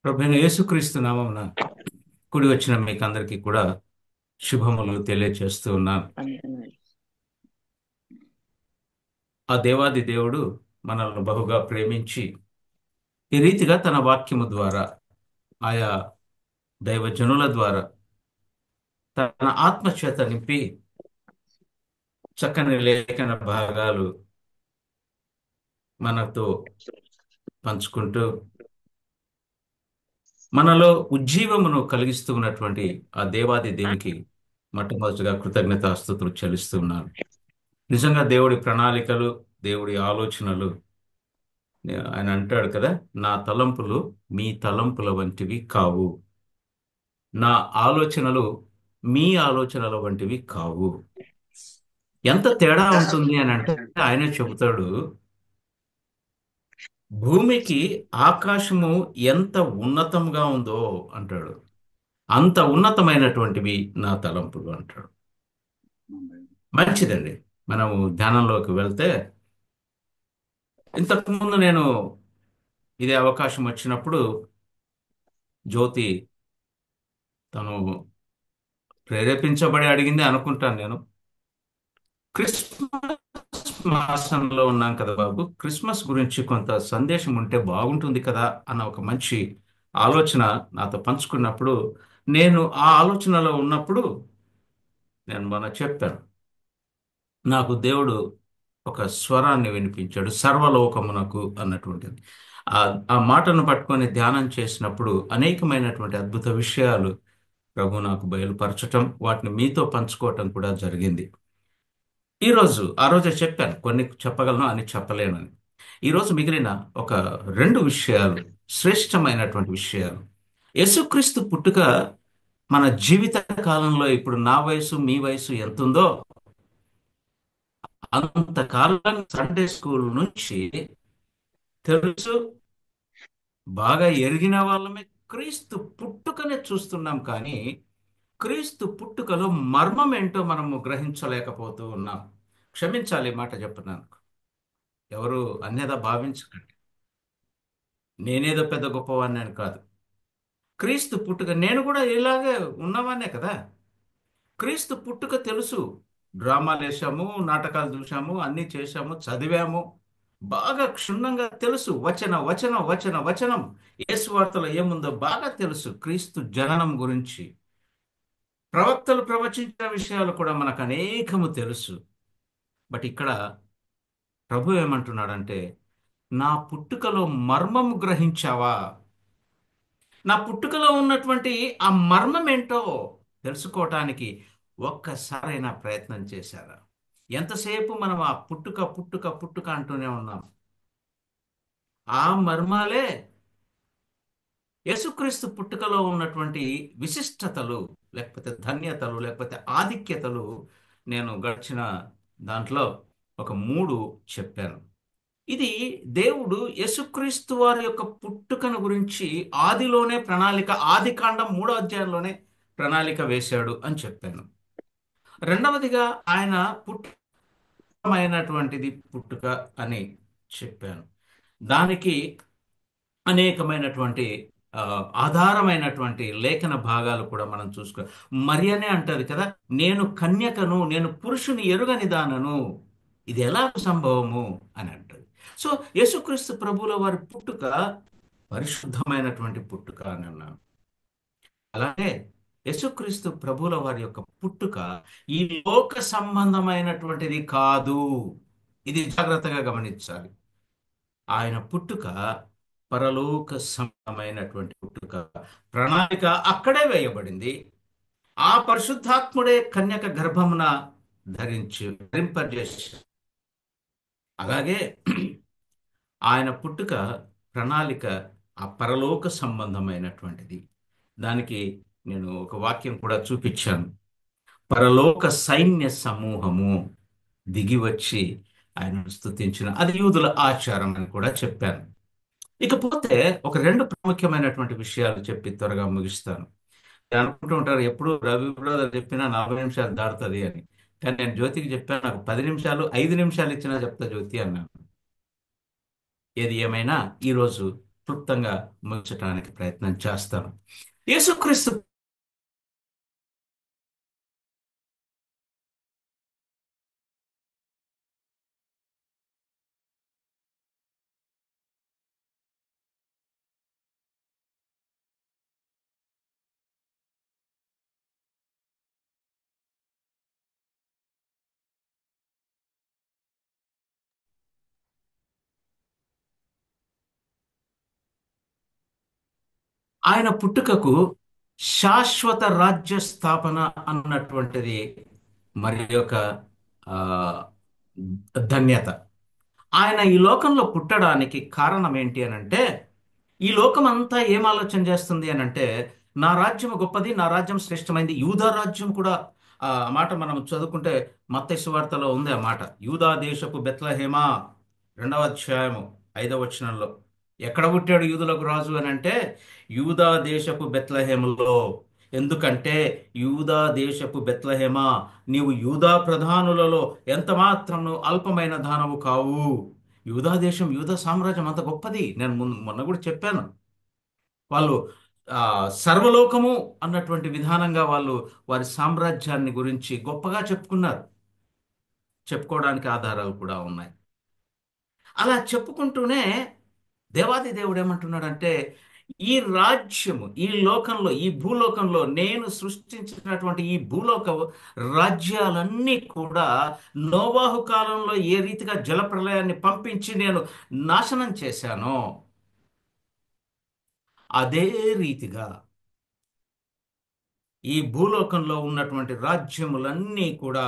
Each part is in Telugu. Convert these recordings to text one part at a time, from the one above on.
ప్రభువైన యేసుక్రీస్తు నామమున కూడి వచ్చిన మీకు అందరికీ కూడా శుభములు తెలియజేస్తూ ఉన్నాను. వందనాలు. ఆ దేవాది దేవుడు మనల్ని బహుగా ప్రేమించి ఈ రీతిగా తన వాక్యము ద్వారా ఆయా దైవజనుల ద్వారా తన ఆత్మచేత నింపి చక్కని లేఖన భాగాలు మనతో పంచుకుంటూ మనలో ఉజ్జీవమును కలిగిస్తూ ఉన్నటువంటి ఆ దేవాది దేవునికి మొట్టమొదటిగా కృతజ్ఞతాస్తుతులు చెల్లిస్తూ ఉన్నాను. నిజంగా దేవుడి ప్రణాళికలు, దేవుడి ఆలోచనలు, ఆయన అంటాడు కదా, నా తలంపులు మీ తలంపుల వంటివి కావు, నా ఆలోచనలు మీ ఆలోచనల వంటివి కావు. ఎంత తేడా ఉంటుంది అని అంటే ఆయనే చెబుతాడు, భూమికి ఆకాశము ఎంత ఉన్నతంగా ఉందో అంటాడు, అంత ఉన్నతమైనటువంటివి నా తలంపులు అంటాడు. మంచిదండి. మనము ధ్యానంలోకి వెళ్తే, ఇంతకుముందు నేను ఇదే అవకాశం వచ్చినప్పుడు జ్యోతి తను ప్రేరేపించబడి అడిగింది అనుకుంటాను నేను. క్రిస్మస్ మాసంలో ఉన్నాం కదా బాబు, క్రిస్మస్ గురించి కొంత సందేశం ఉంటే బాగుంటుంది కదా అన్న ఒక మంచి ఆలోచన నాతో పంచుకున్నప్పుడు, నేను ఆ ఆలోచనలో ఉన్నప్పుడు నేను మొన్న చెప్పాను, నాకు దేవుడు ఒక స్వరాన్ని వినిపించాడు, సర్వలోకమునకు అన్నటువంటిది. ఆ ఆ మాటను పట్టుకొని ధ్యానం చేసినప్పుడు అనేకమైనటువంటి అద్భుత విషయాలు ప్రభు నాకు బయలుపరచటం, వాటిని మీతో పంచుకోవటం కూడా జరిగింది. ఆ రోజే చెప్పాను, కొన్ని చెప్పగలను అని చెప్పలేనని. ఈరోజు మిగిలిన ఒక రెండు విషయాలు, శ్రేష్టమైనటువంటి విషయాలు. యేసుక్రీస్తు పుట్టుక మన జీవిత కాలంలో, ఇప్పుడు నా వయసు మీ వయసు ఎంతుందో అంతకాలం సండే స్కూల్ నుంచి తెలుసు, బాగా ఎరిగిన వాళ్ళమే క్రీస్తు పుట్టుకనే చూస్తున్నాం, కానీ క్రీస్తు పుట్టుకలో మర్మం ఏంటో మనము గ్రహించలేకపోతూ ఉన్నాం. క్షమించాలి ఈ మాట చెప్తున్నాను, ఎవరు అన్యదా భావించకండి. నేనేదో పెద్ద గొప్పవాడిని అని కాదు. క్రీస్తు పుట్టుక, నేను కూడా ఇలాగే ఉన్నవాన్నే కదా. క్రీస్తు పుట్టుక తెలుసు, డ్రామాలు వేసాము, నాటకాలు చూసాము, అన్నీ చేశాము, చదివాము, బాగా క్షుణ్ణంగా తెలుసు. వచన వచనం వచన వచనం యేసు వార్తలో ఏముందో బాగా తెలుసు. క్రీస్తు జననం గురించి ప్రవక్తలు ప్రవచించిన విషయాలు కూడా మనకు అనేకము తెలుసు. బట్ ఇక్కడ ప్రభు ఏమంటున్నాడంటే, నా పుట్టుకలో మర్మము గ్రహించావా? నా పుట్టుకలో ఉన్నటువంటి ఆ మర్మం ఏంటో తెలుసుకోవటానికి ఒక్కసారైనా ప్రయత్నం చేశారా? ఎంతసేపు మనం ఆ పుట్టుక పుట్టుక పుట్టుక అంటూనే ఉన్నాం. ఆ మర్మాలే యేసుక్రీస్తు పుట్టుకలో ఉన్నటువంటి విశిష్టతలు, లేకపోతే ధన్యతలు, లేకపోతే ఆధిక్యతలు. నేను గడిచిన దాంట్లో ఒక మూడు చెప్పాను. ఇది దేవుడు యేసుక్రీస్తు వారి యొక్క పుట్టుకను గురించి ఆదిలోనే ప్రణాళిక, ఆది కాండం 3వ అధ్యాయంలోనే ప్రణాళిక వేశాడు అని చెప్పాను. రెండవదిగా ఆయన పుట్టుకమైనటువంటిది పుట్టుక అని చెప్పాను. దానికి అనేకమైనటువంటి ఆ, ఆధారమైనటువంటి లేఖన భాగాలు కూడా మనం చూసుకో. మరియనే అంటది కదా, నేను కన్యకను, నేను పురుషుని ఎరుగని దానను, ఇది ఎలా సంభవము అని అంటది. సో యేసుక్రీస్తు ప్రభువుల వారి పుట్టుక పరిశుద్ధమైనటువంటి పుట్టుక అని అన్నాను. అలాగే యేసుక్రీస్తు ప్రభువుల వారి యొక్క పుట్టుక ఈ లోక సంబంధమైనటువంటిది కాదు. ఇది జాగ్రత్తగా గమనించాలి. ఆయన పుట్టుక పరలోక సంబంధమైనటువంటి పుట్టుక. ప్రణాళిక అక్కడే వేయబడింది. ఆ పరిశుద్ధాత్ముడే కన్యక గర్భమున ధరింపజేసి, అలాగే ఆయన పుట్టుక ప్రణాళిక ఆ పరలోక సంబంధమైనటువంటిది. దానికి నేను ఒక వాక్యం కూడా చూపించాను. పరలోక సైన్య సమూహము దిగి వచ్చి ఆయనను స్తుతించిన, అది యూదుల ఆచారం అని కూడా చెప్పాను. ఇకపోతే ఒక రెండు ప్రాముఖ్యమైనటువంటి విషయాలు చెప్పి త్వరగా ముగిస్తాను. నేను అనుకుంటూ ఉంటారు, ఎప్పుడు రవి బ్రదర్ చెప్పినా 40 నిమిషాలు దాటుతుంది అని. కానీ నేను జ్యోతికి చెప్పాను, నాకు 10 నిమిషాలు 5 నిమిషాలు ఇచ్చినా చెప్తా జ్యోతి అన్నాను. ఏది ఏమైనా ఈరోజు క్లుప్తంగా ముగించడానికి ప్రయత్నం చేస్తాను. యేసుక్రీస్తు ఆయన పుట్టుకకు శాశ్వత రాజ్య స్థాపన అన్నటువంటిది మరి యొక్క ఆ, ధన్యత. ఆయన ఈ లోకంలో పుట్టడానికి కారణం ఏంటి అని అంటే, ఈ లోకం అంతా ఏం ఆలోచన చేస్తుంది అని అంటే, నా రాజ్యం గొప్పది, నా రాజ్యం శ్రేష్టమైంది. యూదా రాజ్యం కూడా ఆ మాట మనం చదువుకుంటే మత్తయి సువార్తలో ఉంది ఆ మాట. యూదా దేశపు బెత్లహేమా, 2వ అధ్యాయము 5వ వచనంలో ఎక్కడ పుట్టాడు యూదులకు రాజు అని అంటే, యూదా దేశపు బెత్లహేములో. ఎందుకంటే యూదా దేశపు బెత్లహేమా, నీవు యూదా ప్రధానులలో ఎంత మాత్రం అల్పమైన దానవు కావు. యూదా దేశం, యూదా సామ్రాజ్యం అంత గొప్పది. నేను మొన్న కూడా చెప్పాను. వాళ్ళు ఆ సర్వలోకము అన్నటువంటి విధానంగా వాళ్ళు వారి సామ్రాజ్యాన్ని గురించి గొప్పగా చెప్పుకున్నారు. చెప్పుకోవడానికి ఆధారాలు కూడా ఉన్నాయి. అలా చెప్పుకుంటూనే దేవాది దేవుడు ఏమంటున్నాడంటే, ఈ రాజ్యము, ఈ లోకంలో, ఈ భూలోకంలో నేను సృష్టించినటువంటి ఈ భూలోక రాజ్యాలన్నీ కూడా నోవాహు కాలంలో ఏ రీతిగా జలప్రళయాన్ని పంపించి నేను నాశనం చేశానో అదే రీతిగా ఈ భూలోకంలో ఉన్నటువంటి రాజ్యములన్నీ కూడా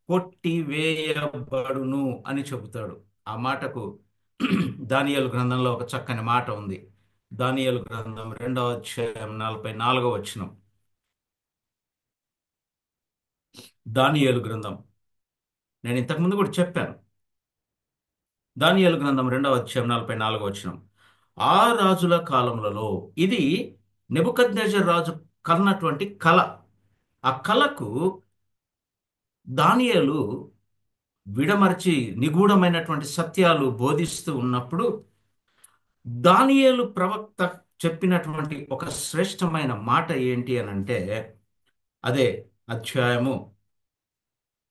కొట్టివేయబడును అని చెబుతాడు. ఆ మాటకు దానియేలు గ్రంథంలో ఒక చక్కని మాట ఉంది. దానియేలు గ్రంథం 2వ అధ్యాయం 44వ వచనం. దానియేలు గ్రంథం, నేను ఇంతకు ముందు కూడా చెప్పాను. దానియేలు గ్రంథం 2వ అధ్యాయం 44వ వచనం. ఆ రాజుల కాలములలో, ఇది నెబుకద్నెజర్ రాజు కన్నటువంటి కల. ఆ కలకు దానియేలు విడమర్చి నిగూఢమైనటువంటి సత్యాలు బోధిస్తూ ఉన్నప్పుడు, దానియేలు ప్రవక్త చెప్పినటువంటి ఒక శ్రేష్టమైన మాట ఏంటి అని అంటే, అదే అధ్యాయము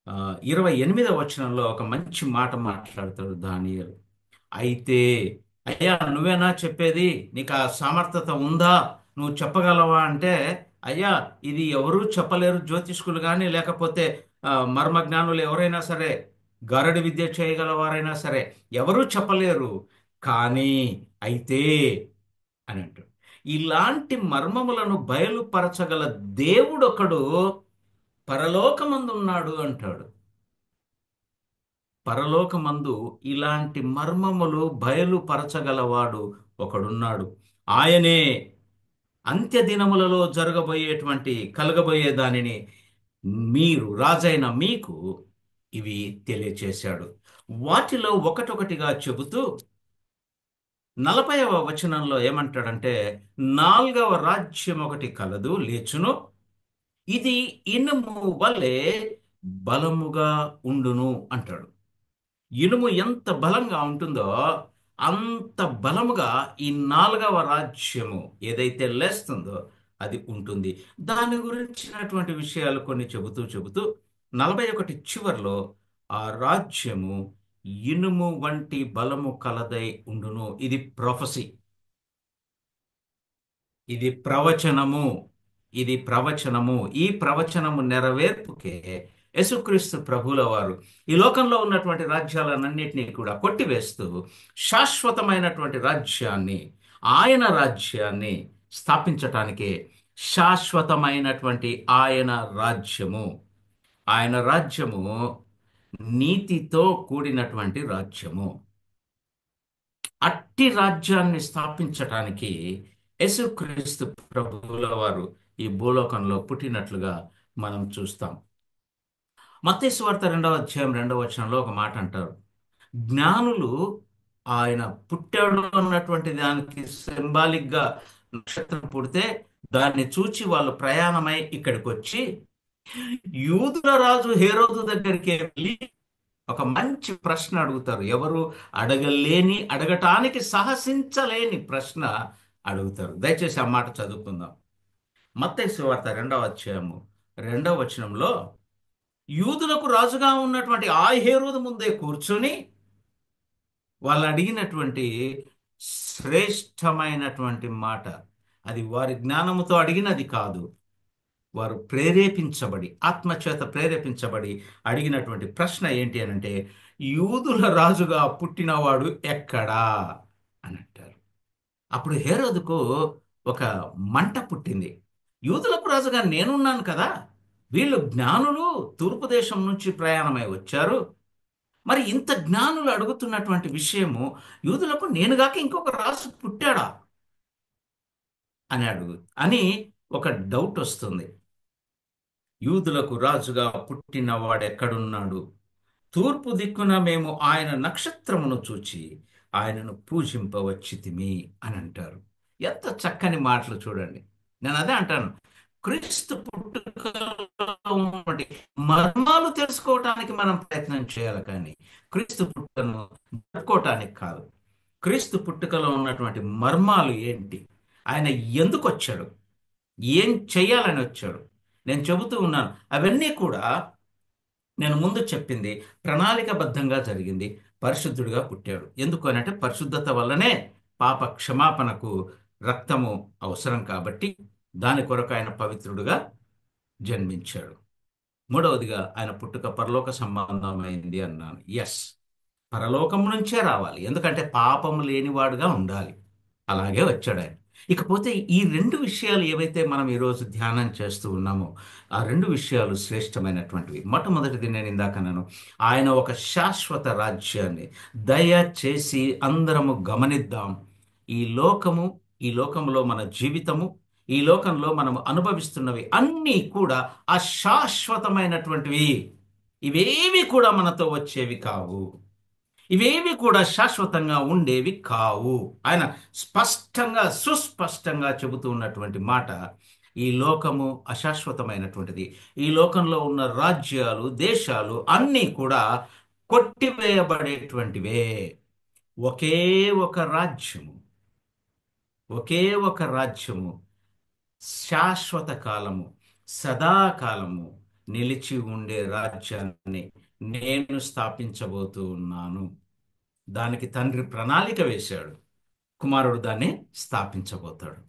ఆ, 28వ వచనంలో ఒక మంచి మాట మాట్లాడతాడు దానియేలు. అయితే అయ్యా, నువ్వేనా చెప్పేది? నీకు ఆ సామర్థ్యత ఉందా? నువ్వు చెప్పగలవా అంటే, అయ్యా, ఇది ఎవరూ చెప్పలేరు, జ్యోతిష్కులు కానీ లేకపోతే మర్మజ్ఞానులు ఎవరైనా సరే, గరడి విద్య చేయగలవారైనా సరే ఎవరూ చెప్పలేరు. కానీ అయితే అని అంటాడు. ఇలాంటి మర్మములను బయలుపరచగల దేవుడొకడు పరలోకమందున్నాడు అంటాడు. పరలోకమందు ఇలాంటి మర్మములు బయలుపరచగలవాడు ఒకడున్నాడు. ఆయనే అంత్య దినములలో జరగబోయేటువంటి, కలగబోయే దానిని మీరు, రాజైన మీకు ఇవి తెలియచేశాడు. వాటిలో ఒకటొకటిగా చెబుతూ 40వ వచనంలో ఏమంటాడంటే, నాల్గవ రాజ్యం ఒకటి కలదు, లేచును, ఇది ఇనుము వలె బలముగా ఉండును అంటాడు. ఇనుము ఎంత బలంగా ఉంటుందో అంత బలముగా ఈ 4వ రాజ్యము ఏదైతే లేస్తుందో అది ఉంటుంది. దాని గురించినటువంటి విషయాలు కొన్ని చెబుతూ చెబుతూ 41 చివర్లో, ఆ రాజ్యము ఇనుము వంటి బలము కలదై ఉండును. ఇది ప్రొఫెసీ, ఇది ప్రవచనము, ఇది ప్రవచనము. ఈ ప్రవచనము నెరవేర్పుకే యేసుక్రీస్తు ప్రభువుల వారు ఈ లోకంలో ఉన్నటువంటి రాజ్యాలన్నింటినీ కూడా కొట్టివేస్తూ శాశ్వతమైనటువంటి రాజ్యాన్ని, ఆయన రాజ్యాన్ని స్థాపించటానికే, శాశ్వతమైనటువంటి ఆయన రాజ్యము, ఆయన రాజ్యము నీతితో కూడినటువంటి రాజ్యము. అట్టి రాజ్యాన్ని స్థాపించటానికి యేసుక్రీస్తు ప్రభువుల వారు ఈ భూలోకంలో పుట్టినట్లుగా మనం చూస్తాం. మత్తయి సువార్త 2వ అధ్యాయం 2వ వచనంలో ఒక మాట అంటారు. జ్ఞానులు ఆయన పుట్టాడు అన్నటువంటి దానికి సింబాలిక్ గా నక్షత్రం పుడితే దాన్ని చూచి వాళ్ళు ప్రయాణమై ఇక్కడికి వచ్చి యూదుల రాజు హేరోదు దగ్గరికి వెళ్ళి ఒక మంచి ప్రశ్న అడుగుతారు. ఎవరు అడగలేని, అడగటానికి సాహసించలేని ప్రశ్న అడుగుతారు. దయచేసి ఆ మాట చదువుకుందాం. మత్తయి సువార్త 2వ అధ్యాయము 2వ వచనంలో, యూదులకు రాజుగా ఉన్నటువంటి ఆ హేరోదు ముందే కూర్చొని వాళ్ళు అడిగినటువంటి శ్రేష్టమైనటువంటి మాట. అది వారి జ్ఞానముతో అడిగినది కాదు. వారు ప్రేరేపించబడి, ఆత్మచేత ప్రేరేపించబడి అడిగినటువంటి ప్రశ్న ఏంటి అని అంటే, యూదుల రాజుగా పుట్టినవాడు ఎక్కడా అని అంటారు. అప్పుడు హేరోదుకు ఒక మంట పుట్టింది. యూదులకు రాజుగా నేనున్నాను కదా, వీళ్ళు జ్ఞానులు, తూర్పు దేశం నుంచి ప్రయాణమై వచ్చారు. మరి ఇంత జ్ఞానులు అడుగుతున్నటువంటి విషయము, యూదులకు నేనుగాక ఇంకొక రాజు పుట్టాడా అని అని ఒక డౌట్ వస్తుంది. యూదులకు రాజుగా పుట్టినవాడెక్కడున్నాడు? తూర్పు దిక్కున మేము ఆయన నక్షత్రమును చూచి ఆయనను పూజింపవచ్చితిమి అని అంటారు. ఎంత చక్కని మాటలు చూడండి. నేను అదే అంటాను, క్రీస్తు పుట్టుకలో ఉన్నటువంటి మర్మాలు తెలుసుకోవటానికి మనం ప్రయత్నం చేయాలి, కానీ క్రీస్తు పుట్టుకను జరుపుకోవటానికి కాదు. క్రీస్తు పుట్టుకలో ఉన్నటువంటి మర్మాలు ఏంటి, ఆయన ఎందుకు వచ్చాడు, ఏం చెయ్యాలని వచ్చాడు, నేను చెబుతూ ఉన్నాను. అవన్నీ కూడా నేను ముందు చెప్పింది ప్రణాళికబద్ధంగా జరిగింది. పరిశుద్ధుడిగా పుట్టాడు. ఎందుకు అనంటే పరిశుద్ధత వల్లనే పాప క్షమాపణకు రక్తము అవసరం కాబట్టి దాని కొరకు ఆయన పవిత్రుడుగా జన్మించాడు. మూడవదిగా ఆయన పుట్టుక పరలోక సంబంధమైంది అన్నాను. ఎస్, పరలోకం నుంచే రావాలి. ఎందుకంటే పాపము లేనివాడుగా ఉండాలి. అలాగే వచ్చాడు ఆయన. ఇకపోతే ఈ రెండు విషయాలు ఏవైతే మనం ఈరోజు ధ్యానం చేస్తూ ఉన్నామో, ఆ రెండు విషయాలు శ్రేష్టమైనటువంటివి. మొట్టమొదటిది నేను ఇందాక అన్నాను, ఆయన ఒక శాశ్వత రాజ్యాన్ని. దయచేసి అందరము గమనిద్దాం. ఈ లోకము, ఈ లోకంలో మన జీవితము, ఈ లోకంలో మనం అనుభవిస్తున్నవి అన్నీ కూడా అశాశ్వతమైనటువంటివి. ఇవేవి కూడా మనతో వచ్చేవి కావు. ఇవేవి కూడా శాశ్వతంగా ఉండేవి కావు. ఆయన స్పష్టంగా, సుస్పష్టంగా చెబుతూ ఉన్నటువంటి మాట, ఈ లోకము అశాశ్వతమైనటువంటిది. ఈ లోకంలో ఉన్న రాజ్యాలు, దేశాలు అన్నీ కూడా కొట్టివేయబడేటువంటివే. ఒకే ఒక రాజ్యము, ఒకే ఒక రాజ్యము శాశ్వత కాలము, సదాకాలము నిలిచి ఉండే రాజ్యాన్ని నేను స్థాపించబోతూ ఉన్నాను. దానికి తండ్రి ప్రణాళిక వేశాడు. కుమారుడు దాన్ని స్థాపించబోతాడు.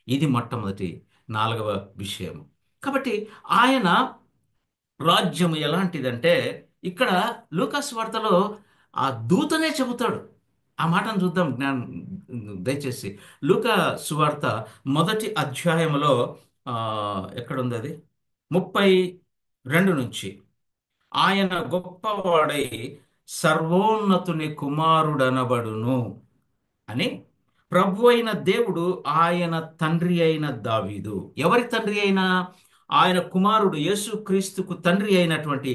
ఇది మొట్టమొదటి 4వ విషయం. కాబట్టి ఆయన రాజ్యం ఎలాంటిదంటే, ఇక్కడ లూకాసు వార్తలో ఆ దూతనే చెబుతాడు. ఆ మాటను చూద్దాం దయచేసి. లూకా సువార్త 1వ అధ్యాయంలో ఆ, ఎక్కడుంది అది, 32 నుంచి, ఆయన గొప్పవాడై సర్వోన్నతుని కుమారుడనబడును అని ప్రభు అయిన దేవుడు ఆయన తండ్రి అయిన దావీదు. ఎవరి తండ్రి అయినా? ఆయన కుమారుడు యేసుక్రీస్తుకు తండ్రి అయినటువంటి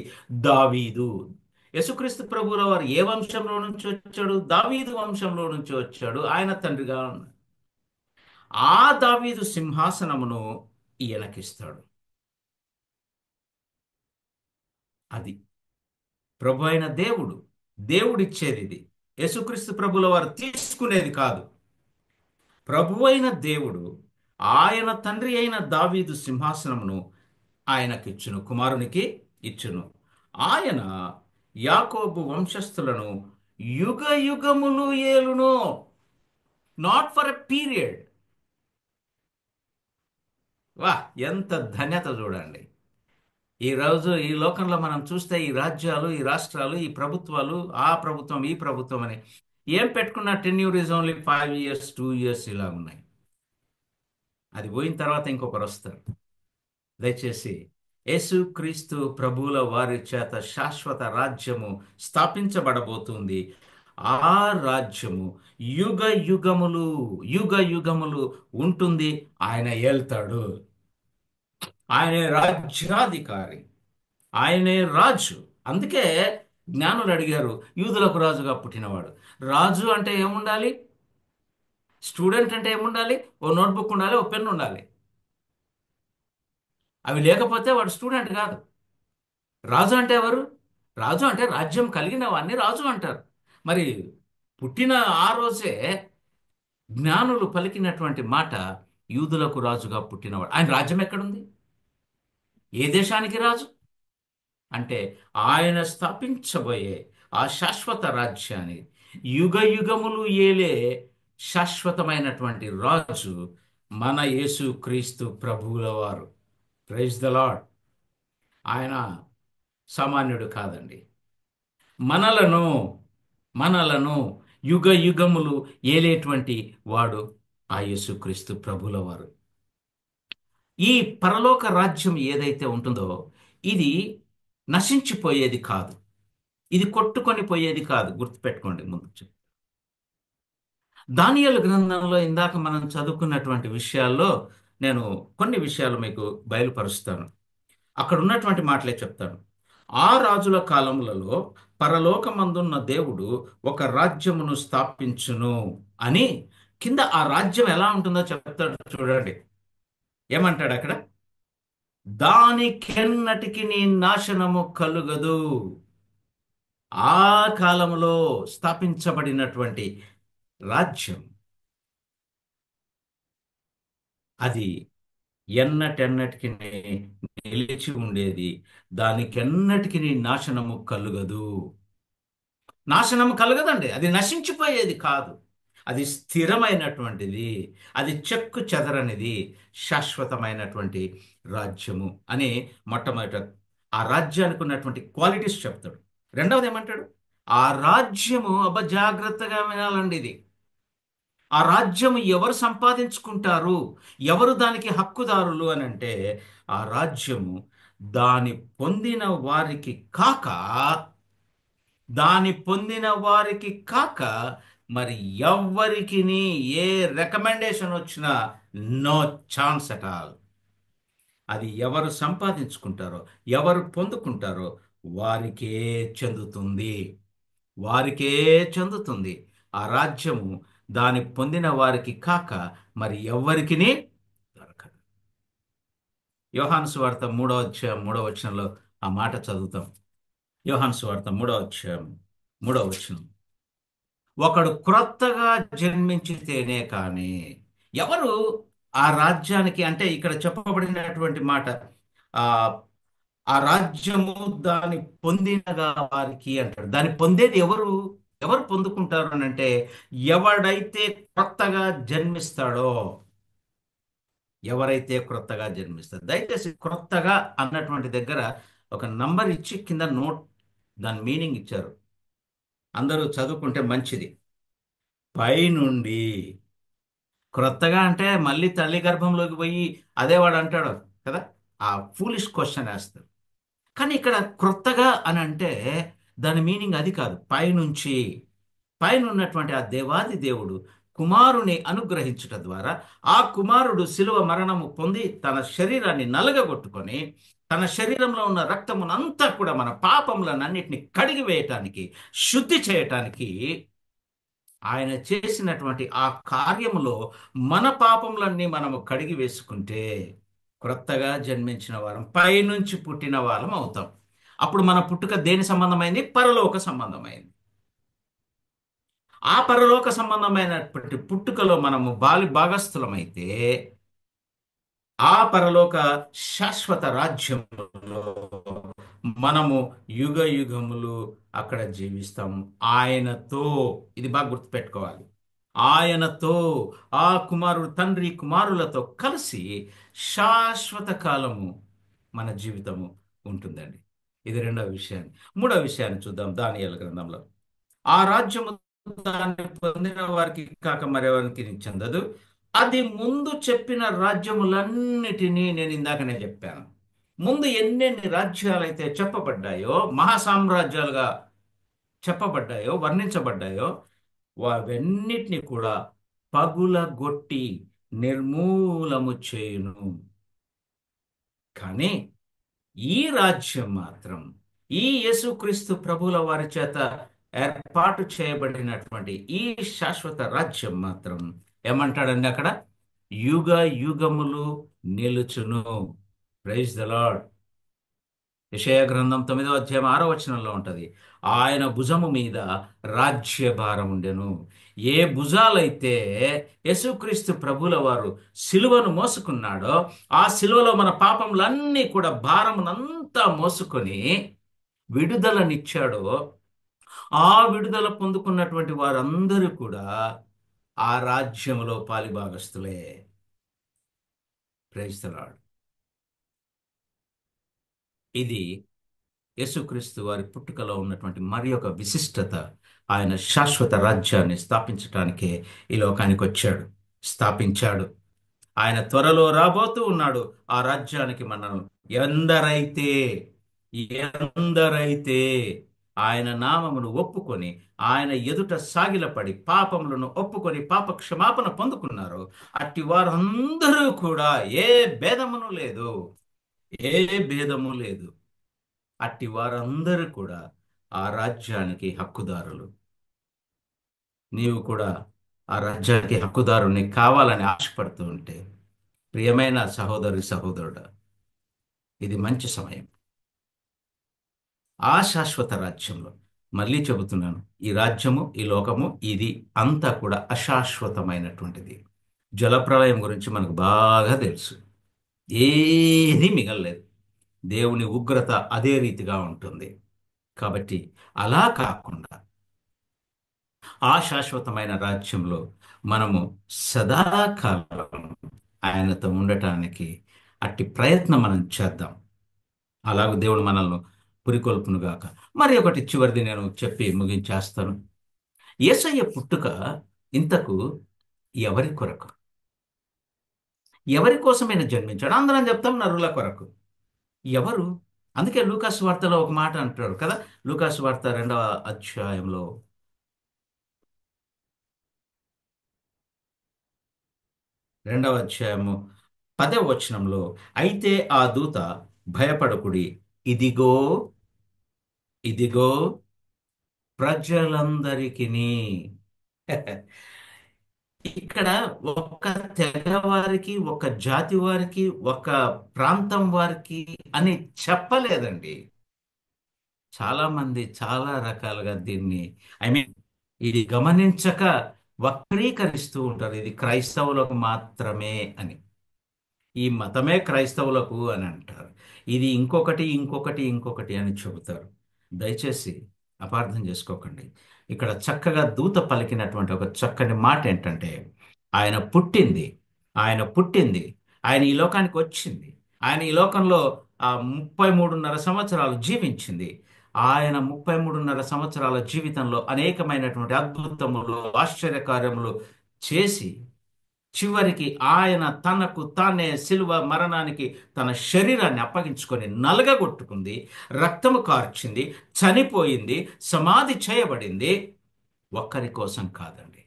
దావీదు. యేసుక్రీస్తు ప్రభువుల వారు ఏ వంశంలో నుంచి వచ్చాడు? దావీదు వంశంలో నుంచి వచ్చాడు. ఆయన తండ్రిగా ఉన్నాడు. ఆ దావీదు సింహాసనమును ఈయనకిస్తాడు. అది ప్రభు అయిన దేవుడు, దేవుడిచ్చేది ఇది. యేసుక్రీస్తు ప్రభుల వారు తీసుకునేది కాదు. ప్రభు అయిన దేవుడు ఆయన తండ్రి అయిన దావీదు సింహాసనమును ఆయనకిచ్చును, కుమారునికి ఇచ్చును. ఆయన యాకోబు వంశస్థులను యుగ యుగములు ఏలును. Not for a period. వా, ఎంత ధన్యత చూడండి. ఈ రోజు ఈ లోకంలో మనం చూస్తే ఈ రాజ్యాలు, ఈ రాష్ట్రాలు, ఈ ప్రభుత్వాలు, ఆ ప్రభుత్వం, ఈ ప్రభుత్వం అని ఏం పెట్టుకున్న tenure is only 5 years, 2 years ఇలా ఉన్నాయి. అది పోయిన తర్వాత ఇంకొకరు వస్తారు. దయచేసి యేసుక్రీస్తు ప్రభువుల వారి చేత శాశ్వత రాజ్యము స్థాపించబడబోతుంది. ఆ రాజ్యము యుగ యుగములు, యుగ యుగములు ఉంటుంది. ఆయన ఏల్తాడు. ఆయనే రాజ్యాధికారి, ఆయనే రాజు. అందుకే జ్ఞానులు అడిగారు, యూదులకు రాజుగా పుట్టినవాడు. రాజు అంటే ఏముండాలి? స్టూడెంట్ అంటే ఏముండాలి? ఓ నోట్బుక్ ఉండాలి, ఓ పెన్ ఉండాలి. అవి లేకపోతే వాడు స్టూడెంట్ కాదు. రాజు అంటే ఎవరు? రాజు అంటే రాజ్యం కలిగిన వాడిని రాజు అంటారు. మరి పుట్టిన ఆ రోజే జ్ఞానులు పలికినటువంటి మాట, యూదులకు రాజుగా పుట్టినవాడు. ఆయన రాజ్యం ఎక్కడుంది? ఏ దేశానికి రాజు? అంటే ఆయన స్థాపించబోయే ఆ శాశ్వత రాజ్యాన్ని, యుగ యుగములు ఏలే శాశ్వతమైనటువంటి రాజు మన యేసు క్రీస్తు ప్రభువుల వారు. Praise the Lord. ఆయన సామాన్యుడు కాదండి. మనలను మనలను యుగ యుగములు ఏలేటువంటి వాడు ఆ యేసుక్రీస్తు ప్రభుల వారు. ఈ పరలోక రాజ్యం ఏదైతే ఉంటుందో ఇది నశించిపోయేది కాదు. ఇది కొట్టుకొని పోయేది కాదు. గుర్తుపెట్టుకోండి. ముందు దానియేలు గ్రంథంలో ఇందాక మనం చదువుకున్నటువంటి విషయాల్లో నేను కొన్ని విషయాలు మీకు బయలుపరుస్తాను. అక్కడ ఉన్నటువంటి మాటలే చెప్తాను. ఆ రాజుల కాలములలో పరలోకమందున్న దేవుడు ఒక రాజ్యమును స్థాపించును అని, కింద ఆ రాజ్యం ఎలా ఉంటుందో చెప్తాడు చూడండి. ఏమంటాడు అక్కడ? దానికెన్నటికి నీ నాశనము కలుగదు. ఆ కాలంలో స్థాపించబడినటువంటి రాజ్యం అది ఎన్నటెన్నటికి నిలిచి ఉండేది. దానికెన్నటికి నాశనము కలుగదు. నాశనము కలగదండి. అది నశించిపోయేది కాదు. అది స్థిరమైనటువంటిది. అది చెక్కు చెదరనిది, శాశ్వతమైనటువంటి రాజ్యము అని మొట్టమొదట ఆ రాజ్యానికి ఉన్నటువంటి క్వాలిటీస్ చెప్తాడు. రెండవది ఏమంటాడు? ఆ రాజ్యము, జాగ్రత్తగా వినాలండి ఇది. ఆ రాజ్యము ఎవరు సంపాదించుకుంటారు, ఎవరు దానికి హక్కుదారులు అని అంటే, ఆ రాజ్యము దాని పొందిన వారికి కాక, దాని పొందిన వారికి కాక మరి ఎవ్వరికి ఏ రికమెండేషన్ వచ్చినా నో ఛాన్స్ అట్ ఆల్. అది ఎవరు సంపాదించుకుంటారో, ఎవరు పొందుకుంటారో వారికే చెందుతుంది. వారికే చెందుతుంది ఆ రాజ్యము. దాని పొందిన వారికి కాక మరి ఎవ్వరికిని దొరకదు. యోహాను సువార్త 3వ అధ్యాయం 3వ వచనంలో ఆ మాట చదువుతాం. యోహాను సువార్త 3వ అధ్యాయం 3వ వచనం. ఒకడు క్రొత్తగా జన్మించితేనే కానీ ఎవరు ఆ రాజ్యానికి, అంటే ఇక్కడ చెప్పబడినటువంటి మాట, ఆ ఆ రాజ్యము దాని పొందినగా వారికి అంటాడు. దాన్ని పొందేది ఎవరు? ఎవరు పొందుకుంటారు అని అంటే, ఎవడైతే క్రొత్తగా జన్మిస్తాడో. ఎవరైతే క్రొత్తగా జన్మిస్తారో, దయచేసి క్రొత్తగా అన్నటువంటి దగ్గర ఒక నంబర్ ఇచ్చి కింద నోట్, దాని మీనింగ్ ఇచ్చారు. అందరూ చదువుకుంటే మంచిది. పైనుండి. క్రొత్తగా అంటే మళ్ళీ తల్లి గర్భంలోకి పోయి అదే వాడు అంటాడు కదా, ఆ ఫూలిష్ క్వశ్చన్ వేస్తారు. కానీ ఇక్కడ క్రొత్తగా అని అంటే దాని మీనింగ్ అది కాదు. పైనుంచి, పైన ఉన్నటువంటి ఆ దేవాది దేవుడు కుమారుని అనుగ్రహించుట ద్వారా, ఆ కుమారుడు శిలువ మరణము పొంది తన శరీరాన్ని నలగగొట్టుకొని, తన శరీరంలో ఉన్న రక్తమునంతా కూడా మన పాపములనన్నిటిని కడిగి వేయటానికి, శుద్ధి చేయటానికి ఆయన చేసినటువంటి ఆ కార్యములో మన పాపములన్నీ మనము కడిగి వేసుకుంటే క్రొత్తగా జన్మించిన వారం, పైనుంచి పుట్టిన వాళ్ళం అవుతాం. అప్పుడు మన పుట్టుక దేని సంబంధమైంది? పరలోక సంబంధమైంది. ఆ పరలోక సంబంధమైనటువంటి పుట్టుకలో మనము భాగస్థులమైతే ఆ పరలోక శాశ్వత రాజ్యంలో మనము యుగ యుగములు అక్కడ జీవిస్తాము ఆయనతో. ఇది బాగా గుర్తుపెట్టుకోవాలి. ఆయనతో, ఆ కుమారుడు తండ్రి కుమారులతో కలిసి శాశ్వత కాలము మన జీవితము ఉంటుందండి. ఇది రెండవ విషయాన్ని. మూడవ విషయాన్ని చూద్దాం దానియేలు గ్రంథంలో. ఆ రాజ్యము దాన్ని పొందిన వారికి కాక మరెవరికి చెందదు. అది ముందు చెప్పిన రాజ్యములన్నిటినీ నేను ఇందాకనే చెప్పాను. ముందు ఎన్నెన్ని రాజ్యాలైతే చెప్పబడ్డాయో, మహాసామ్రాజ్యాలుగా చెప్పబడ్డాయో, వర్ణించబడ్డాయో, అవన్నిటిని కూడా పగులగొట్టి నిర్మూలము చేయును. కానీ ఈ రాజ్యం మాత్రం, ఈ యేసుక్రీస్తు ప్రభుల వారి చేత ఏర్పాటు చేయబడినటువంటి ఈ శాశ్వత రాజ్యం మాత్రం ఏమంటాడండి అక్కడ? యుగ యుగములు నిలుచును. Praise the lord. యెషయా గ్రంథం 9వ అధ్యాయం 6వ వచనంలో ఉంటది. ఆయన భుజము మీద రాజ్యభారం ఉండెను. ఏ భుజాలైతే యేసుక్రీస్తు ప్రభుల వారు సిలువను మోసుకున్నాడో, ఆ సిలువలో మన పాపములన్నీ కూడా భారమునంతా మోసుకొని విడుదలనిచ్చాడో, ఆ విడుదల పొందుకున్నటువంటి వారందరూ కూడా ఆ రాజ్యములో పాలిభాగస్తులే. Praise the lord. ఇది యేసుక్రీస్తు వారి పుట్టుకలో ఉన్నటువంటి మరి ఒక విశిష్టత. ఆయన శాశ్వత రాజ్యాన్ని స్థాపించటానికే ఈ లోకానికి వచ్చాడు, స్థాపించాడు. ఆయన త్వరలో రాబోతూ ఉన్నాడు. ఆ రాజ్యానికి మనం ఎందరైతే ఎందరైతే ఆయన నామమును ఒప్పుకొని ఆయన ఎదుట సాగిలపడి పాపములను ఒప్పుకొని పాప క్షమాపణ పొందుకున్నారో అట్టి వారందరూ కూడా ఏ భేదమును లేదు, ఏ భేదము లేదు, అట్టి వారందరూ కూడా ఆ రాజ్యానికి హక్కుదారులు. నీవు కూడా ఆ రాజ్యానికి హక్కుదారుని కావాలని ఆశపడుతూ ఉంటే, ప్రియమైన సహోదరి సహోదరుడా, ఇది మంచి సమయం. ఆ శాశ్వత రాజ్యంలో, మళ్ళీ చెబుతున్నాను, ఈ రాజ్యము ఈ లోకము ఇది అంతా కూడా అశాశ్వతమైనటువంటిది. జలప్రళయం గురించి మనకు బాగా తెలుసు. ఏది మిగలలేదు. దేవుని ఉగ్రత అదే రీతిగా ఉంటుంది. కాబట్టి అలా కాకుండా ఆ శాశ్వతమైన రాజ్యంలో మనము సదాకాలం ఆయనతో ఉండటానికి అట్టి ప్రయత్నం మనం చేద్దాం. అలాగ దేవుడు మనల్ని పురికొల్పునుగాక. మరి ఒకటి చివరిది నేను చెప్పి ముగించేస్తాను. యేసయ్య పుట్టుక ఇంతకు ఎవరి కొరకు, ఎవరి కోసమైనా జన్మించాడు? అందరం చెప్తాం నరుల కొరకు. ఎవరు? అందుకే లూకాసు వార్తలో ఒక మాట అంటారు కదా. లూకాసు వార్త 2వ అధ్యాయంలో 2వ అధ్యాయము 10వ వచనంలో, అయితే ఆ దూత భయపడకుడి, ఇదిగో ఇదిగో ప్రజలందరికిని. ఇక్కడ ఒక తెగ వారికి, ఒక జాతి వారికి, ఒక ప్రాంతం వారికి అని చెప్పలేదండి. చాలా మంది చాలా రకాలుగా దీన్ని, ఐ మీన్, ఇది గమనించక వక్రీకరిస్తూ ఉంటారు. ఇది క్రైస్తవులకు మాత్రమే అని, ఈ మతమే క్రైస్తవులకు అని అంటారు. ఇది ఇంకొకటి ఇంకొకటి ఇంకొకటి అని చెబుతారు. దయచేసి అపార్థం చేసుకోకండి. ఇక్కడ చక్కగా దూత పలికినటువంటి ఒక చక్కని మాట ఏంటంటే, ఆయన పుట్టింది, ఆయన పుట్టింది, ఆయన ఈ లోకానికి వచ్చింది, ఆయన ఈ లోకంలో 33.5 సంవత్సరాలు జీవించింది. ఆయన 33.5 సంవత్సరాల జీవితంలో అనేకమైనటువంటి అద్భుతములు, ఆశ్చర్యకార్యములు చేసి చివరికి ఆయన తనకు తానే శిలువ మరణానికి తన శరీరాన్ని అప్పగించుకొని నలగగొట్టుకుంది, రక్తము కార్చింది, చనిపోయింది, సమాధి చేయబడింది. ఒక్కరి కోసం కాదండి,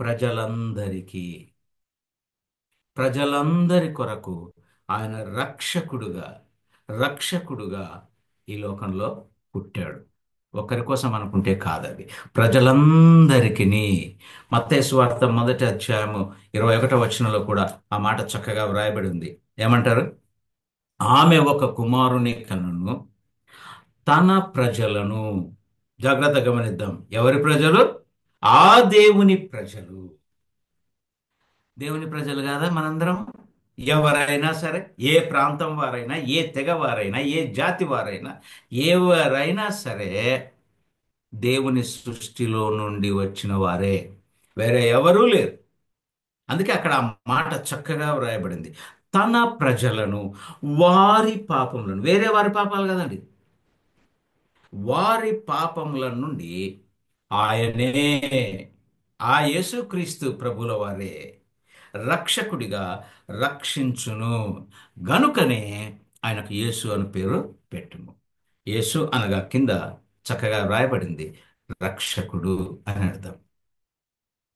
ప్రజలందరికీ, ప్రజలందరి కొరకు ఆయన రక్షకుడుగా, రక్షకుడుగా ఈ లోకంలో పుట్టాడు. ఒకరి కోసం అనుకుంటే కాదది, ప్రజలందరికీ. మత్తయి సువార్త 1వ అధ్యాయము 21వ వచనంలో కూడా ఆ మాట చక్కగా వ్రాయబడి ఉంది. ఏమంటారు? ఆమె ఒక కుమారుని కనును, తన ప్రజలను, జాగ్రత్త గమనిద్దాం, ఎవరి ప్రజలు? ఆ దేవుని ప్రజలు. దేవుని ప్రజలు కాదా మనందరం? ఎవరైనా సరే, ఏ ప్రాంతం వారైనా, ఏ తెగ వారైనా, ఏ జాతి వారైనా, ఎవరైనా సరే దేవుని సృష్టిలో నుండి వచ్చిన వారే, వేరే ఎవరూ లేరు. అందుకే అక్కడ ఆ మాట చక్కగా వ్రాయబడింది. తన ప్రజలను, వారి పాపములను, వేరే వారి పాపాలు కదండి, వారి పాపముల నుండి ఆయనే, ఆ యేసుక్రీస్తు ప్రభుల వారే రక్షకుడిగా రక్షించును. గనుకనే ఆయనకు యేసు అని పేరు పెట్టుము. యేసు అనగా కింద చక్కగా వ్రాయబడింది రక్షకుడు అని అర్థం.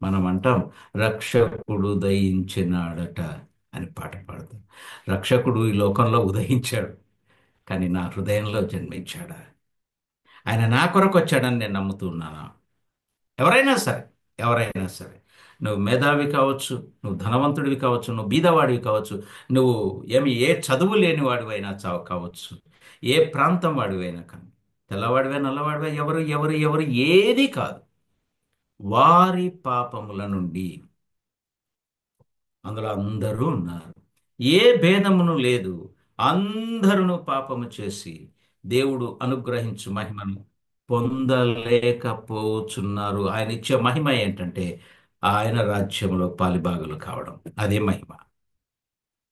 మనం అంటాం రక్షకుడు ఉదయించినాడట అని పాట పాడతాం. రక్షకుడు ఈ లోకంలో ఉదయించాడు, కానీ నా హృదయంలో జన్మించాడా? ఆయన నా కొరకు వచ్చాడని నేను నమ్ముతున్నాను. ఎవరైనా సరే, ఎవరైనా సరే, నువ్వు మేధావి కావచ్చు, నువ్వు ధనవంతుడివి కావచ్చు, నువ్వు బీదవాడివి కావచ్చు, నువ్వు ఏ చదువు లేని వాడివైనా కావచ్చు, ఏ ప్రాంతం వాడివైనా కానీ, తెల్లవాడివే నల్లవాడివే, ఎవరు ఎవరు ఎవరు ఏది కాదు, వారి పాపముల నుండి, అందులో అందరూ ఉన్నారు. ఏ భేదమును లేదు. అందరును పాపము చేసి దేవుడు అనుగ్రహించు మహిమను పొందలేకపోతున్నారు. ఆయన ఇచ్చే మహిమ ఏంటంటే ఆయన రాజ్యంలో పాలిభాగులు కావడం. అదే మహిమ.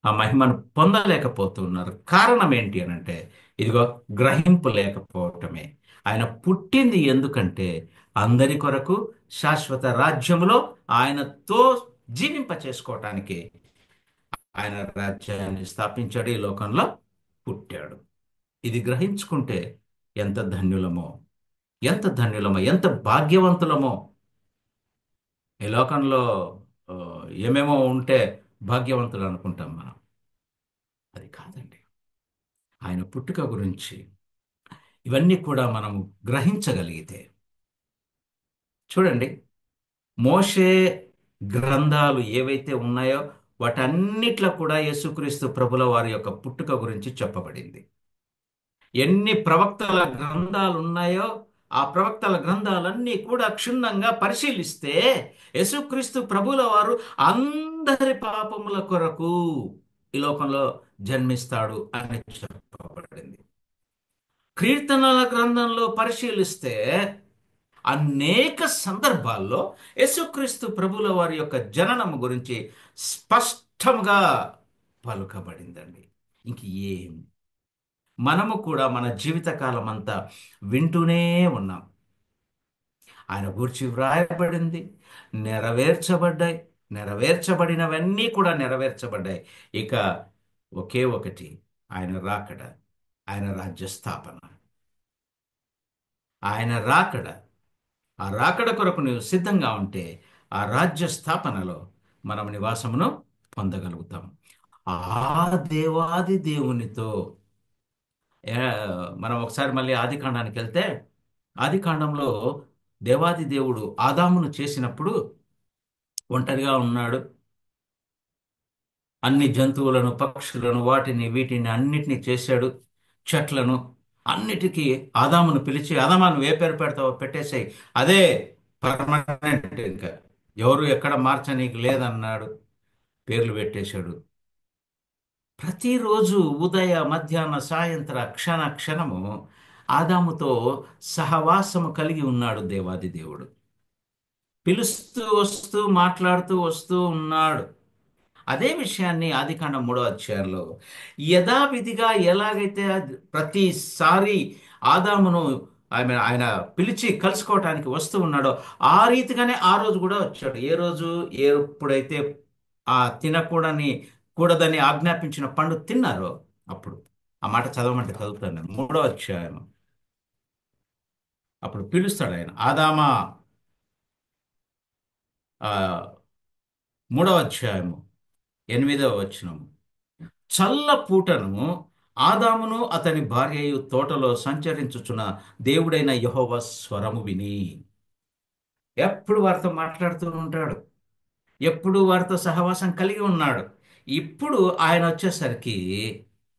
ఆ మహిమను పొందలేకపోతున్నారు. కారణం ఏంటి అని అంటే, ఇదిగో, గ్రహింపు లేకపోవటమే. ఆయన పుట్టింది ఎందుకంటే అందరి కొరకు శాశ్వత రాజ్యములో ఆయనతో జీవింప చేసుకోవటానికి ఆయన రాజ్యాన్ని స్థాపించాడు, ఈ లోకంలో పుట్టాడు. ఇది గ్రహించుకుంటే ఎంత ధన్యులమో, ఎంత ధన్యులమో, ఎంత భాగ్యవంతులమో. ఈ లోకంలో ఆ, ఏమేమో ఉంటే భాగ్యవంతులు అనుకుంటాం మనం. అది కాదండి. ఆయన పుట్టుక గురించి ఇవన్నీ కూడా మనము గ్రహించగలిగితే, చూడండి, మోషే గ్రంథాలు ఏవైతే ఉన్నాయో వాటన్నిట్లో కూడా యేసుక్రీస్తు ప్రభుల వారి యొక్క పుట్టుక గురించి చెప్పబడింది. ఎన్ని ప్రవక్తల గ్రంథాలు ఉన్నాయో ఆ ప్రవక్తల గ్రంథాలన్నీ కూడా క్షుణ్ణంగా పరిశీలిస్తే యేసుక్రీస్తు ప్రభుల వారు అందరి పాపముల కొరకు ఈ లోకంలో జన్మిస్తాడు అని చెప్పబడింది. కీర్తనల గ్రంథంలో పరిశీలిస్తే అనేక సందర్భాల్లో యేసుక్రీస్తు ప్రభుల వారి యొక్క జననం గురించి స్పష్టంగా పలుకబడిందండి. ఇంక ఏం, మనము కూడా మన జీవితకాలం అంతా వింటూనే ఉన్నాం. ఆయన గూర్చి వ్రాయబడింది, నెరవేర్చబడ్డాయి, నెరవేర్చబడినవన్నీ కూడా నెరవేర్చబడ్డాయి. ఇక ఒకే ఒకటి, ఆయన రాకడ, ఆయన రాజ్య స్థాపన. ఆయన రాకడ, ఆ రాకడ కొరకు నువ్వు సిద్ధంగా ఉంటే ఆ రాజ్య స్థాపనలో మనం నివాసమును పొందగలుగుతాం. ఆ దేవాది దేవునితో ఏ, మనం ఒకసారి మళ్ళీ ఆది కాండానికి వెళ్తే, ఆది కాండంలో దేవాది దేవుడు ఆదామును చేసినప్పుడు ఒంటరిగా ఉన్నాడు. అన్ని జంతువులను, పక్షులను, వాటిని వీటిని అన్నిటినీ చేశాడు. చెట్లను అన్నిటికీ ఆదామును పిలిచి, ఆదామా నువ్వు ఏ పేరు పెడతావో పెట్టేసాయి, అదే పర్మనెంట్, ఇంకా ఎవరు ఎక్కడ మార్చనీకి లేదన్నాడు. పేర్లు పెట్టేశాడు. ప్రతిరోజు ఉదయ మధ్యాహ్న సాయంత్ర క్షణ క్షణము ఆదాముతో సహవాసము కలిగి ఉన్నాడు దేవాది దేవుడు. పిలుస్తూ వస్తూ మాట్లాడుతూ వస్తూ ఉన్నాడు. అదే విషయాన్ని ఆదికాండం 3వ అధ్యాయంలో యథావిధిగా ఎలాగైతే ప్రతిసారి ఆదామును ఆయన పిలిచి కలుసుకోవటానికి వస్తూ ఉన్నాడో ఆ రీతిగానే ఆ రోజు కూడా వచ్చాడు. ఏ రోజు, ఎప్పుడైతే ఆ తినకూడని కూడదని ఆజ్ఞాపించిన పండు తిన్నారో అప్పుడు, ఆ మాట చదవమంటే చదువుతాను నేను, 3వ అధ్యాయం. అప్పుడు పిలుస్తాడు ఆయన, ఆదామా, ఆ 3వ అధ్యాయము 8వ వచనము. చల్ల పూటను ఆదామును అతని భార్యయు తోటలో సంచరించుచున్న దేవుడైన యెహోవా స్వరము విని, ఎప్పుడు వారితో మాట్లాడుతూ ఉంటాడు, ఎప్పుడు వారితో సహవాసం కలిగి ఉన్నాడు. ఇప్పుడు ఆయన వచ్చేసరికి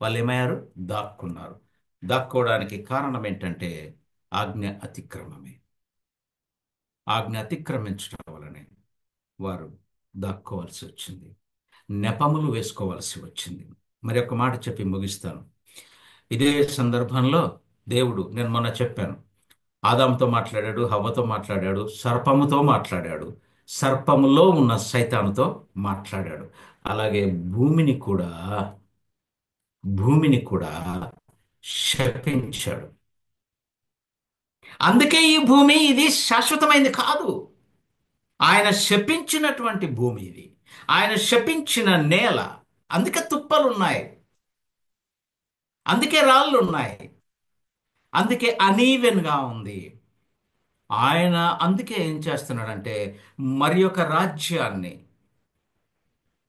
వాళ్ళు ఏమయ్యారు? దాక్కున్నారు. దాక్కోవడానికి కారణం ఏంటంటే ఆజ్ఞ అతిక్రమమే. ఆజ్ఞ అతిక్రమించడం వలనే వారు దాక్కోవాల్సి వచ్చింది, నెపములు వేసుకోవాల్సి వచ్చింది. మరి ఒక మాట చెప్పి ముగిస్తాను. ఇదే సందర్భంలో దేవుడు, నేను మొన్న చెప్పాను, ఆదాముతో మాట్లాడాడు, హవ్వతో మాట్లాడాడు, సర్పముతో మాట్లాడాడు, సర్పములో ఉన్న సైతానుతో మాట్లాడాడు. అలాగే భూమిని కూడా శపించాడు. అందుకే ఈ భూమి ఇది శాశ్వతమైంది కాదు. ఆయన శపించినటువంటి భూమి ఇది, ఆయన శపించిన నేల. అందుకే తుప్పలున్నాయి, అందుకే రాళ్ళు ఉన్నాయి, అందుకే అనీవెన్గా ఉంది. ఆయన అందుకే ఏం చేస్తున్నాడంటే మరి ఒక రాజ్యాన్ని,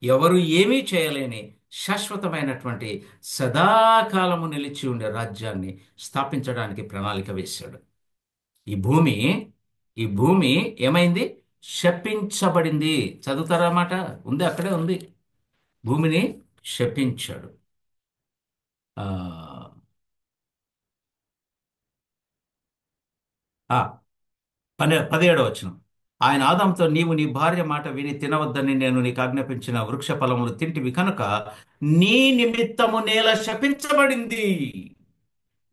ఎవరు ఏమీ చేయలేని శాశ్వతమైనటువంటి సదాకాలము నిలిచి ఉండే రాజ్యాన్ని స్థాపించడానికి ప్రణాళిక వేశాడు. ఈ భూమి ఈ భూమి ఏమైంది? శపించబడింది. చదువుతారా మాట? ఉంది, అక్కడే ఉంది. భూమిని శపించాడు. ఆ ఆ 17వ వచనం. ఆయన ఆదాముతో, నీవు నీ భార్య మాట విని తినవద్దని నేను నీకు ఆజ్ఞాపించిన వృక్ష ఫలములు తింటివి కనుక నీ నిమిత్తము నేల శపించబడింది.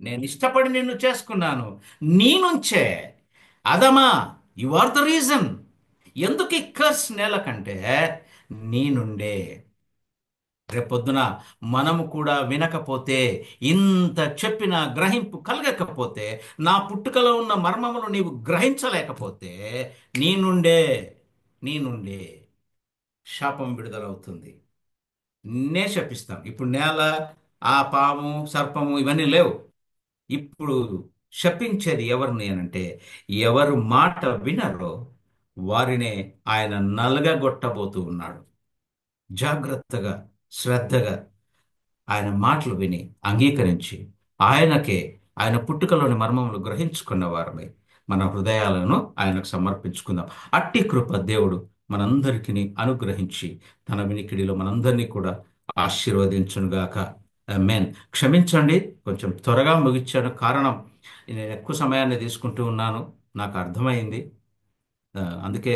నేను ఇష్టపడి నిన్ను చేసుకున్నాను, నీ నుంచే. అదమా, యు ఆర్ ద రీజన్. ఎందుకు ఈ కర్స్ నేల కంటే నీ నుండే. రేపొద్దున మనము కూడా వినకపోతే, ఇంత చెప్పిన గ్రహింపు కలగకపోతే, నా పుట్టుకలో ఉన్న మర్మములు నీవు గ్రహించలేకపోతే, నీ నుండే, నీ నుండే శాపం విడుదలవుతుంది. నే శపిస్తాం. ఇప్పుడు నేల, ఆ పాము, సర్పము ఇవన్నీ లేవు. ఇప్పుడు శపించేది ఎవరిని అనంటే, ఎవరు మాట వినరో వారినే ఆయన నలగగొట్టబోతూ ఉన్నాడు. జాగ్రత్తగా, శ్రద్ధగా ఆయన మాటలు విని అంగీకరించి, ఆయనకే, ఆయన పుట్టుకలోని మర్మములు గ్రహించుకున్న వారమై మన హృదయాలను ఆయనకు సమర్పించుకుందాం. అట్టి కృప దేవుడు మనందరికీ అనుగ్రహించి తన వినికిడిలో మనందరినీ కూడా ఆశీర్వదించునుగాక. ఆమేన్. క్షమించండి, కొంచెం త్వరగా ముగించాను. కారణం, నేను ఎక్కువ సమయాన్ని తీసుకుంటూ ఉన్నాను, నాకు అర్థమైంది. అందుకే